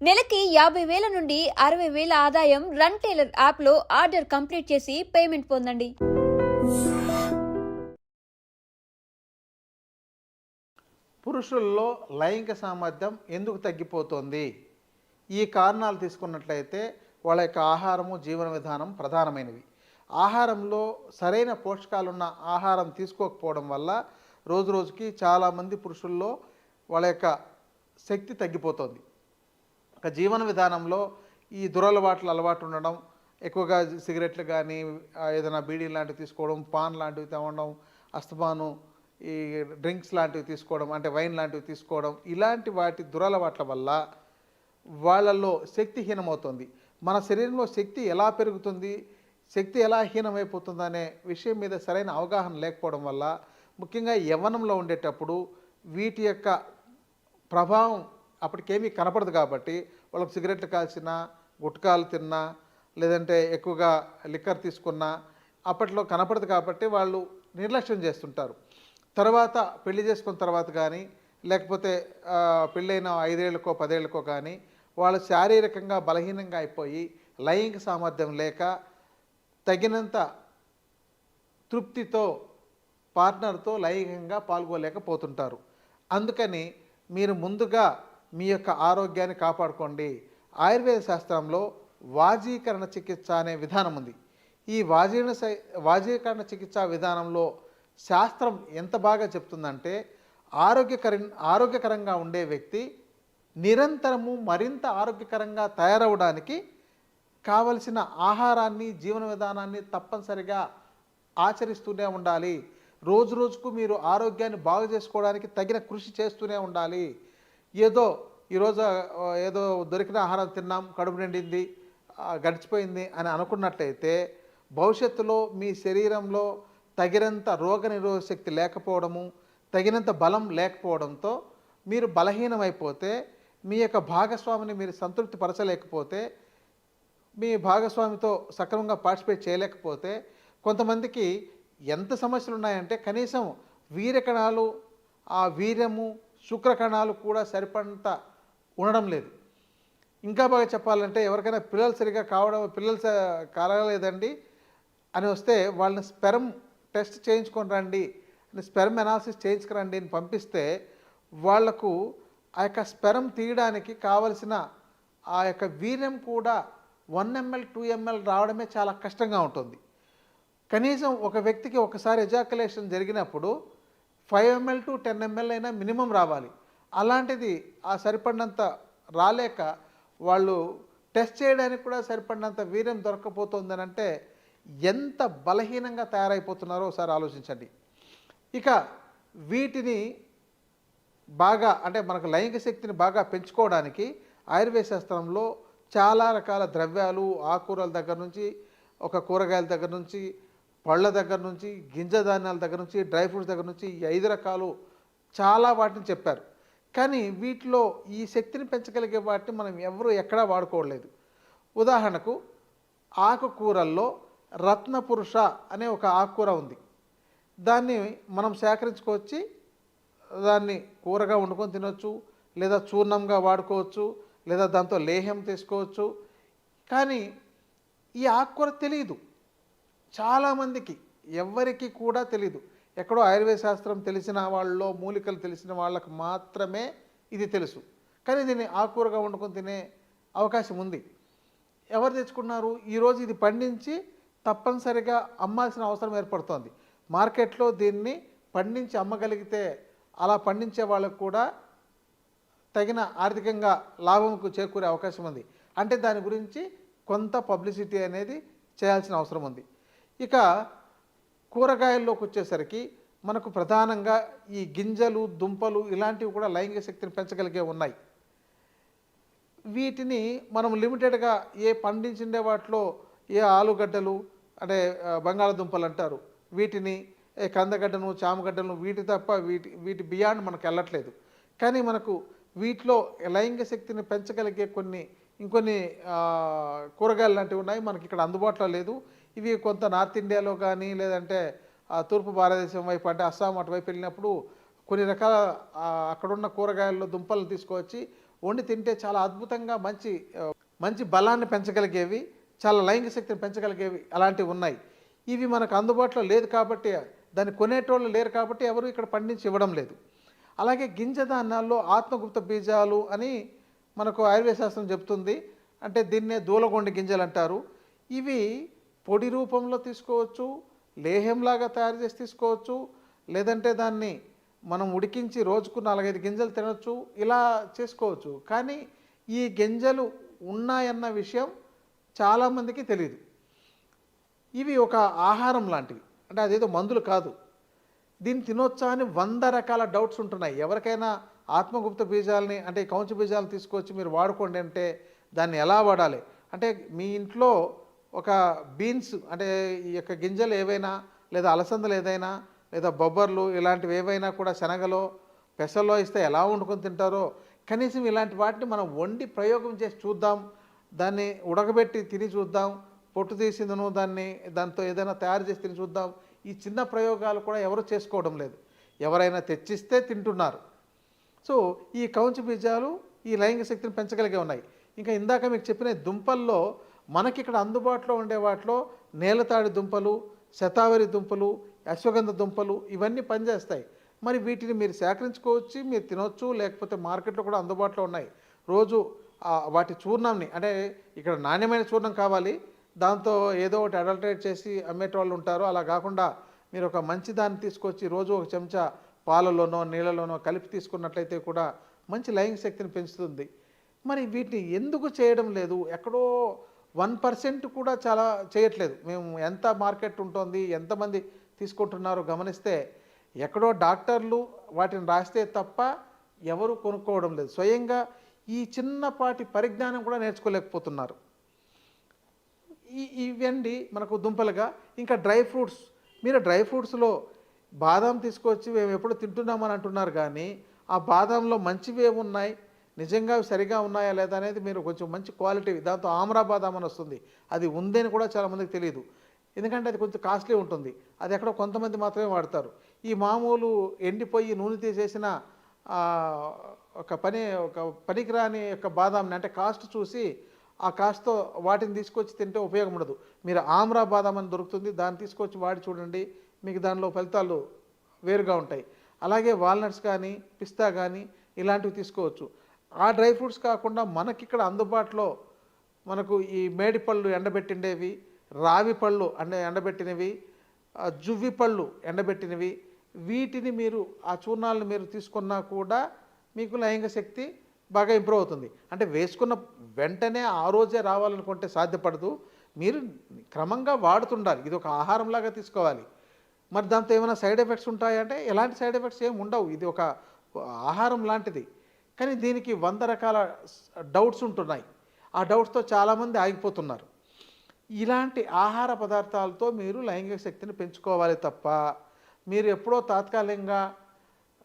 నెలకి 50,000 నుండి 60,000 ఆదాయం రన్ టైలర్ యాప్లో ఆర్డర్ కంప్లీట్ చేసి పేమెంట్ పొందండి. పురుషుల్లో లైంగిక సామర్థ్యం ఎందుకు తగ్గిపోతుంది? ఈ కారణాలు తీసుకున్నట్లయితే వాళ్ళ యొక్క ఆహారము, జీవన విధానం ప్రధానమైనవి. ఆహారంలో సరైన పోషకాలున్న ఆహారం తీసుకోకపోవడం వల్ల రోజు రోజుకి చాలామంది పురుషుల్లో వాళ్ళ యొక్క శక్తి తగ్గిపోతుంది. ఒక జీవన విధానంలో ఈ అలవాటు ఉండడం, ఎక్కువగా సిగరెట్లు కానీ, ఏదైనా బీడీ లాంటివి తీసుకోవడం, పాన్ లాంటివి తాగడం, అస్తమాను ఈ డ్రింక్స్ లాంటివి తీసుకోవడం, అంటే వైన్ లాంటివి తీసుకోవడం, ఇలాంటి వాటి దురలవాట్ల వల్ల వాళ్ళల్లో శక్తిహీనమవుతుంది. మన శరీరంలో శక్తి ఎలా పెరుగుతుంది, శక్తి ఎలా హీనమైపోతుంది అనే విషయం మీద సరైన అవగాహన లేకపోవడం వల్ల, ముఖ్యంగా యవ్వనంలో ఉండేటప్పుడు వీటి యొక్క ప్రభావం అప్పటికేమీ కనపడదు. కాబట్టి వాళ్ళకి సిగరెట్లు కాల్చినా, గుట్కాలు తిన్నా, లేదంటే ఎక్కువగా లిక్కర్ తీసుకున్నా అప్పట్లో కనపడదు. కాబట్టి వాళ్ళు నిర్లక్ష్యం చేస్తుంటారు. తర్వాత పెళ్లి చేసుకున్న తర్వాత కానీ, లేకపోతే పెళ్ళైన 5 ఏళ్ళకో 10 ఏళ్ళకో కానీ వాళ్ళు శారీరకంగా బలహీనంగా అయిపోయి లైంగిక సామర్థ్యం లేక తగినంత తృప్తితో పార్ట్నర్తో లైంగికంగా పాల్గొలేకపోతుంటారు. అందుకని మీరు ముందుగా మీ యొక్క ఆరోగ్యాన్ని కాపాడుకోండి. ఆయుర్వేద శాస్త్రంలో వాజీకరణ చికిత్స అనే విధానం ఉంది. ఈ వాజీకరణ చికిత్సా విధానంలో శాస్త్రం ఎంత బాగా చెప్తుందంటే, ఆరోగ్యకరంగా ఉండే వ్యక్తి నిరంతరము మరింత ఆరోగ్యకరంగా తయారవడానికి కావలసిన ఆహారాన్ని, జీవన విధానాన్ని తప్పనిసరిగా ఆచరిస్తూనే ఉండాలి. రోజు రోజుకు మీరు ఆరోగ్యాన్ని బాగు చేసుకోవడానికి తగిన కృషి చేస్తూనే ఉండాలి. ఈరోజు ఏదో దొరికిన ఆహారం తిన్నాం, కడుపు నిండింది, గడిచిపోయింది అని అనుకున్నట్లయితే భవిష్యత్తులో మీ శరీరంలో తగినంత రోగనిరోధక శక్తి లేకపోవడము, తగినంత బలం లేకపోవడంతో మీరు బలహీనమైపోతే, మీ యొక్క భాగస్వామిని మీరు సంతృప్తి పరచలేకపోతే, మీ భాగస్వామితో సక్రమంగా పార్టిసిపేట్ చేయలేకపోతే, కొంతమందికి ఎంత సమస్యలు ఉన్నాయంటే కనీసం వీర్యకణాలు, ఆ వీర్యము, శుక్రకణాలు కూడా సరిపడంత ఉండడం లేదు. ఇంకా బాగా చెప్పాలంటే ఎవరికైనా పిల్లలు కలగలేదండి అని వస్తే వాళ్ళని స్పెర్మ్ టెస్ట్ చేయించుకొని రండి అని, స్పెర్మ్ అనాలిసిస్ చేయించుకురండి అని పంపిస్తే వాళ్లకు ఆ యొక్క స్పెర్మ్ తీయడానికి కావలసిన ఆ యొక్క వీర్యం కూడా 1 ml 2 ml రావడమే చాలా కష్టంగా ఉంటుంది. కనీసం ఒక వ్యక్తికి ఒకసారి ఎజాకులేషన్ జరిగినప్పుడు 5 ml to 10 ml అయినా మినిమం రావాలి. అలాంటిది ఆ సరిపడినంత రాలేక వాళ్ళు టెస్ట్ చేయడానికి కూడా సరిపడినంత వీర్యం దొరకపోతుందని అంటే ఎంత బలహీనంగా తయారైపోతున్నారో ఒకసారి ఆలోచించండి. ఇక వీటిని బాగా, అంటే మనకు లైంగిక శక్తిని బాగా పెంచుకోవడానికి ఆయుర్వేద శాస్త్రంలో చాలా రకాల ద్రవ్యాలు, ఆకుకూరల దగ్గర నుంచి, కూరగాయల దగ్గర నుంచి, పళ్ళ దగ్గర నుంచి, గింజ ధాన్యాల దగ్గర నుంచి, డ్రై ఫ్రూట్స్ దగ్గర నుంచి, ఈ 5 రకాలు చాలా వాటిని చెప్పారు. కానీ వీటిలో ఈ శక్తిని పెంచగలిగే వాటిని మనం ఎవరు ఎక్కడా వాడుకోవట్లేదు. ఉదాహరణకు ఆకుకూరల్లో రత్నపురుష అనే ఒక ఆకుకూర ఉంది. దాన్ని మనం సేకరించుకొచ్చి దాన్ని కూరగా వండుకొని తినొచ్చు, లేదా చూర్ణంగా వాడుకోవచ్చు, లేదా దాంతో లేహ్యం తీసుకోవచ్చు. కానీ ఈ ఆకుకూర తెలియదు చాలామందికి, ఎవ్వరికి కూడా తెలియదు. ఎక్కడో ఆయుర్వేద శాస్త్రం తెలిసిన వాళ్ళలో, మూలికలు తెలిసిన వాళ్ళకు మాత్రమే ఇది తెలుసు. కానీ దీన్ని ఆకుకూరగా వండుకొని తినే అవకాశం ఉంది. ఎవరు తెచ్చుకున్నారు? ఈరోజు ఇది పండించి తప్పనిసరిగా అమ్మాల్సిన అవసరం ఏర్పడుతోంది. మార్కెట్లో దీన్ని పండించి అమ్మగలిగితే అలా పండించే వాళ్ళకు కూడా తగిన ఆర్థికంగా లాభంకు చేకూరే అవకాశం ఉంది. అంటే దాని గురించి కొంత పబ్లిసిటీ అనేది చేయాల్సిన అవసరం ఉంది. ఇక కూరగాయల్లోకి వచ్చేసరికి మనకు ప్రధానంగా ఈ గింజలు, దుంపలు ఇలాంటివి కూడా లైంగిక శక్తిని పెంచగలిగే ఉన్నాయి. వీటిని మనం లిమిటెడ్గా పండించిండే వాటిలో ఆలుగడ్డలు, అంటే బంగాళదుంపలు అంటారు, వీటిని కందగడ్డను, చామగడ్డలను, వీటి తప్ప వీటి బియాండ్ మనకు వెళ్ళట్లేదు. కానీ మనకు వీటిలో లైంగిక శక్తిని పెంచగలిగే ఇంకొన్ని కూరగాయలు లాంటివి ఉన్నాయి, మనకి ఇక్కడ అందుబాటులో లేదు. ఇవి కొంత నార్త్ ఇండియాలో కానీ, లేదంటే తూర్పు భారతదేశం వైపు, అంటే అస్సాం అటువైపు వెళ్ళినప్పుడు కొన్ని రకాల అక్కడున్న కూరగాయల్లో దుంపలను తీసుకువచ్చి వండి తింటే చాలా అద్భుతంగా మంచి బలాన్ని పెంచగలిగేవి, చాలా లైంగిక శక్తిని పెంచగలిగేవి అలాంటివి ఉన్నాయి. ఇవి మనకు అందుబాటులో లేదు కాబట్టి, దాన్ని కొనేటోళ్ళు లేరు కాబట్టి ఎవరు ఇక్కడ పండించి ఇవ్వడం లేదు. అలాగే గింజ ధాన్యాల్లో ఆత్మగుప్త బీజాలు అని మనకు ఆయుర్వేద శాస్త్రం చెప్తుంది. అంటే దీన్నే దూలగొండి గింజలు అంటారు. ఇవి పొడి రూపంలో తీసుకోవచ్చు, లేహంలాగా తయారు చేసి తీసుకోవచ్చు, లేదంటే దాన్ని మనం ఉడికించి రోజుకు 4-5 గింజలు తినొచ్చు, ఇలా చేసుకోవచ్చు. కానీ ఈ గింజలు ఉన్నాయన్న విషయం చాలామందికి తెలియదు. ఇవి ఒక ఆహారం లాంటివి, అంటే అదేదో మందులు కాదు. దీన్ని తినొచ్చా అని 100 రకాల డౌట్స్ ఉంటున్నాయి. ఎవరికైనా ఆత్మగుప్త బీజాలని అంటే కౌంచ బీజాలు తీసుకొచ్చి మీరు వాడుకోండి అంటే దాన్ని ఎలా వాడాలి అంటే, మీ ఇంట్లో ఒక బీన్స్ అంటే ఈ యొక్క గింజలు ఏవైనా, లేదా అలసందలు ఏదైనా, లేదా బొబ్బర్లు ఇలాంటివి ఏవైనా కూడా శనగలో పెసల్లో ఇస్తే ఎలా వండుకొని తింటారో, కనీసం ఇలాంటి వాటిని మనం వండి ప్రయోగం చేసి చూద్దాం. దాన్ని ఉడకబెట్టి తిని చూద్దాం, పొట్టు తీసిందను దాంతో ఏదైనా తయారు చేసి తిని చూద్దాం. ఈ చిన్న ప్రయోగాలు కూడా ఎవరు చేసుకోవడం లేదు, ఎవరైనా తెచ్చిస్తే తింటున్నారు. సో ఈ కౌంచ బీజాలు ఈ లైంగిక శక్తిని పెంచగలిగే ఉన్నాయి. ఇంకా ఇందాక మీకు చెప్పిన దుంపల్లో మనకి ఇక్కడ అందుబాటులో ఉండే వాటిలో నేలతాడి దుంపలు, శతావరి దుంపలు, అశ్వగంధ దుంపలు ఇవన్నీ పనిచేస్తాయి. మరి వీటిని మీరు సేకరించుకోవచ్చు, మీరు తినొచ్చు, లేకపోతే మార్కెట్లో కూడా అందుబాటులో ఉన్నాయి. రోజు వాటి చూర్ణంని అంటే ఇక్కడ నాణ్యమైన చూర్ణం కావాలి, దాంతో ఏదో ఒకటి అడల్టరేట్ చేసి అమ్మేటోళ్ళు ఉంటారు. అలా కాకుండా మీరు ఒక మంచి దాన్ని తీసుకొచ్చి రోజు ఒక చెంచా పాలలోనో నీళ్ళలోనో కలిపి తీసుకున్నట్లయితే కూడా మంచి లైంగిక శక్తిని పెంచుతుంది. మరి వీటిని ఎందుకు చేయడం లేదు? ఎక్కడో 1% కూడా చాలా చేయట్లేదు. మేము ఎంత మార్కెట్ ఉంటుంది, ఎంతమంది తీసుకుంటున్నారో గమనిస్తే ఎక్కడో డాక్టర్లు వాటిని రాస్తే తప్ప ఎవరు కొనుక్కోవడం లేదు. స్వయంగా ఈ చిన్నపాటి పరిజ్ఞానం కూడా నేర్చుకోలేకపోతున్నారు. ఇవండి మనకు దుంపలుగా. ఇంకా డ్రై ఫ్రూట్స్, మీరు డ్రై ఫ్రూట్స్లో బాదాం తీసుకొచ్చి మేము ఎప్పుడు తింటున్నామని అంటున్నారు, కానీ ఆ బాదాంలో మంచివి ఏమున్నాయి, నిజంగా అవి సరిగా ఉన్నాయా లేదా అనేది మీరు కొంచెం మంచి క్వాలిటీ, దాంతో ఆమ్రా బాదాం అని వస్తుంది, అది ఉందని కూడా చాలామందికి తెలియదు. ఎందుకంటే అది కొంచెం కాస్ట్లీ ఉంటుంది, అది ఎక్కడో కొంతమంది మాత్రమే వాడతారు. ఈ మామూలు ఎండిపోయి నూనె తీసేసిన ఒక పనికిరాని యొక్క బాదాంని అంటే కాస్ట్ చూసి ఆ కాస్ట్తో వాటిని తీసుకొచ్చి తింటే ఉపయోగం ఉండదు. మీరు ఆమ్రా బాదాం అని దొరుకుతుంది, దాన్ని తీసుకొచ్చి వాడి చూడండి, మీకు దానిలో ఫలితాలు వేరుగా ఉంటాయి. అలాగే వాల్నట్స్ కానీ, పిస్తా కానీ ఇలాంటివి తీసుకోవచ్చు. ఆ డ్రై ఫ్రూట్స్ కాకుండా మనకిక్కడ అందుబాటులో మనకు ఈ మేడి పళ్ళు ఎండబెట్టిండేవి, రావి పళ్ళు అంటే ఎండబెట్టినవి, జువ్వి పళ్ళు ఎండబెట్టినవి, వీటిని మీరు ఆ చూర్ణాలను మీరు తీసుకున్నా కూడా మీకు లైంగిక శక్తి బాగా ఇంప్రూవ్ అవుతుంది. అంటే వేసుకున్న వెంటనే ఆ రోజే రావాలనుకుంటే సాధ్యపడదు. మీరు క్రమంగా వాడుతుండాలి, ఇది ఒక ఆహారంలాగా తీసుకోవాలి. మరి దాంతో ఏమైనా సైడ్ ఎఫెక్ట్స్ ఉంటాయంటే ఎలాంటి సైడ్ ఎఫెక్ట్స్ ఏమి ఉండవు, ఇది ఒక ఆహారం లాంటిది. కానీ దీనికి 100 రకాల డౌట్స్ ఉంటున్నాయి. ఆ డౌట్స్తో చాలామంది ఆగిపోతున్నారు. ఇలాంటి ఆహార పదార్థాలతో మీరు లైంగిక శక్తిని పెంచుకోవాలి తప్ప, మీరు ఎప్పుడో తాత్కాలికంగా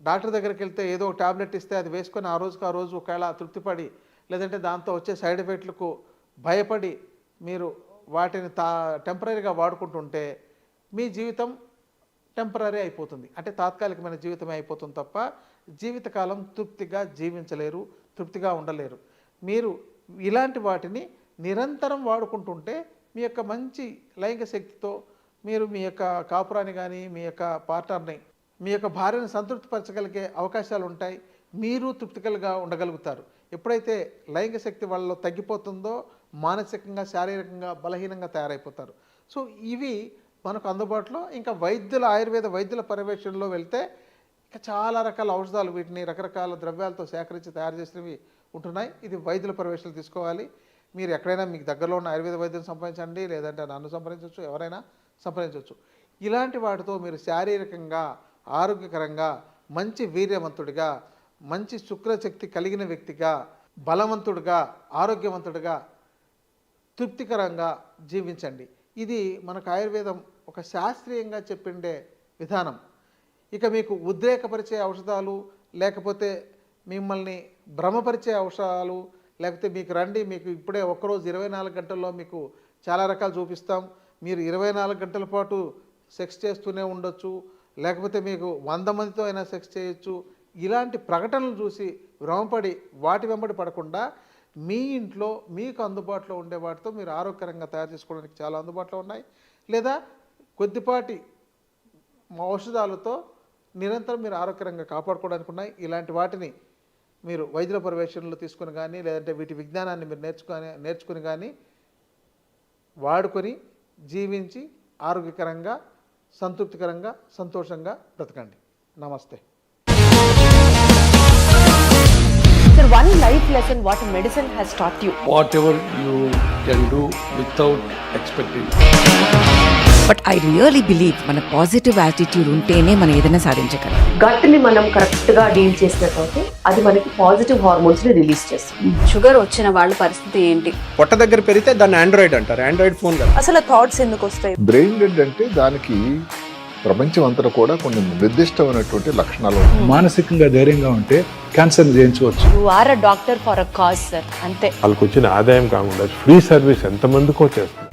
డాక్టర్ దగ్గరికి వెళ్తే ఏదో ఒక టాబ్లెట్ ఇస్తే అది వేసుకొని ఆ రోజు ఒకవేళ తృప్తిపడి, లేదంటే దాంతో వచ్చే సైడ్ ఎఫెక్ట్లకు భయపడి మీరు వాటిని టెంపరీగా వాడుకుంటుంటే మీ జీవితం టెంపరీ అయిపోతుంది, అంటే తాత్కాలికమైన జీవితమే అయిపోతుంది తప్ప జీవితకాలం తృప్తిగా జీవించలేరు, తృప్తిగా ఉండలేరు. మీరు ఇలాంటి వాటిని నిరంతరం వాడుకుంటుంటే మీ యొక్క మంచి లైంగిక శక్తితో మీరు మీ యొక్క కాపురాన్ని కానీ, మీ యొక్క పార్ట్నర్ని, మీ యొక్క భార్యను సంతృప్తిపరచగలిగే అవకాశాలు ఉంటాయి. మీరు తృప్తికలుగా ఉండగలుగుతారు. ఎప్పుడైతే లైంగిక శక్తి వాళ్ళలో తగ్గిపోతుందో మానసికంగా, శారీరకంగా బలహీనంగా తయారైపోతారు. సో ఇవి మనకు అందుబాటులో. ఇంకా ఆయుర్వేద వైద్యుల పర్యవేక్షణలో వెళ్తే ఇంకా చాలా రకాల ఔషధాలు, వీటిని రకరకాల ద్రవ్యాలతో సేకరించి తయారు చేసినవి ఉంటున్నాయి. ఇది వైద్యుల పర్యవేక్షణలు తీసుకోవాలి. మీరు ఎక్కడైనా మీకు దగ్గరలో ఉన్న ఆయుర్వేద వైద్యులను సంప్రదించండి, లేదంటే నన్ను సంప్రదించవచ్చు, ఎవరైనా సంప్రదించవచ్చు. ఇలాంటి వాటితో మీరు శారీరకంగా, ఆరోగ్యకరంగా, మంచి వీర్యవంతుడిగా, మంచి శుక్రశక్తి కలిగిన వ్యక్తిగా, బలవంతుడిగా, ఆరోగ్యవంతుడిగా, తృప్తికరంగా జీవించండి. ఇది మనకు ఆయుర్వేదం ఒక శాస్త్రీయంగా చెప్పిండే విధానం. ఇక మీకు ఉద్రేకపరిచే ఔషధాలు, లేకపోతే మిమ్మల్ని భ్రమపరిచే ఔషధాలు, లేకపోతే మీకు రండి, మీకు ఇప్పుడే ఒక్కరోజు 24 గంటల్లో మీకు చాలా రకాలు చూపిస్తాం, మీరు 24 గంటల పాటు సెక్స్ చేస్తూనే ఉండొచ్చు, లేకపోతే మీకు 100 మందితో అయినా సెక్స్ చేయొచ్చు, ఇలాంటి ప్రకటనలు చూసి భ్రమపడి వాటి వెంబడి పడకుండా మీ ఇంట్లో మీకు అందుబాటులో ఉండే వాటితో మీరు ఆరోగ్యకరంగా తయారు చేసుకోవడానికి చాలా అందుబాటులో ఉన్నాయి. లేదా కొద్దిపాటి ఔషధాలతో నిరంతరం మీరు ఆరోగ్యకరంగా కాపాడుకోవడానికి ఉన్నాయి. ఇలాంటి వాటిని మీరు వైద్యుల పర్యవేక్షణలో తీసుకుని కానీ లేదంటే వీటి విజ్ఞానాన్ని మీరు నేర్చుకుని కానీ వాడుకొని జీవించి ఆరోగ్యకరంగా సంతృప్తికరంగా సంతోషంగా బ్రతకండి. నమస్తే. Sir, one life lesson what medicine has taught you. Whatever you can do without expecting. But I really believe మన పాజిటివ్ యాటిట్యూడ్ ఉంటేనే మనం ఏదైనా సాధించగలం. గట్ ని మనం కరెక్ట్ గా డీల్ చేసినట్లయితే అది మనకి పాజిటివ్ హార్మోన్స్ ని రిలీజ్ చేస్తుంది. షుగర్ వచ్చిన వాళ్ళ పరిస్థితి ఏంటి? పొట్ట దగ్గర పెరిగితే దాన్ని ఆండ్రాయిడ్ అంటారు, ఆండ్రాయిడ్ ఫోన్ కదా. అసలు థాట్స్ ఎందుకు వస్తాయి? బ్రెయిన్ డెడ్ అంటే దానికి ప్రపంచం అంతా కూడా కొన్ని నిర్దిష్టమైనటువంటి లక్షణాలు ఉన్నాయి. మానసికంగా ధైర్యంగా ఉంటే క్యాన్సర్ జయించవచ్చు. You are a doctor for a cause sir, అంతే. వాళ్ళకి వచ్చిన ఆదాయం కాకుండా ఫ్రీ సర్వీస్ ఎంతమందికో చేస్తుంది.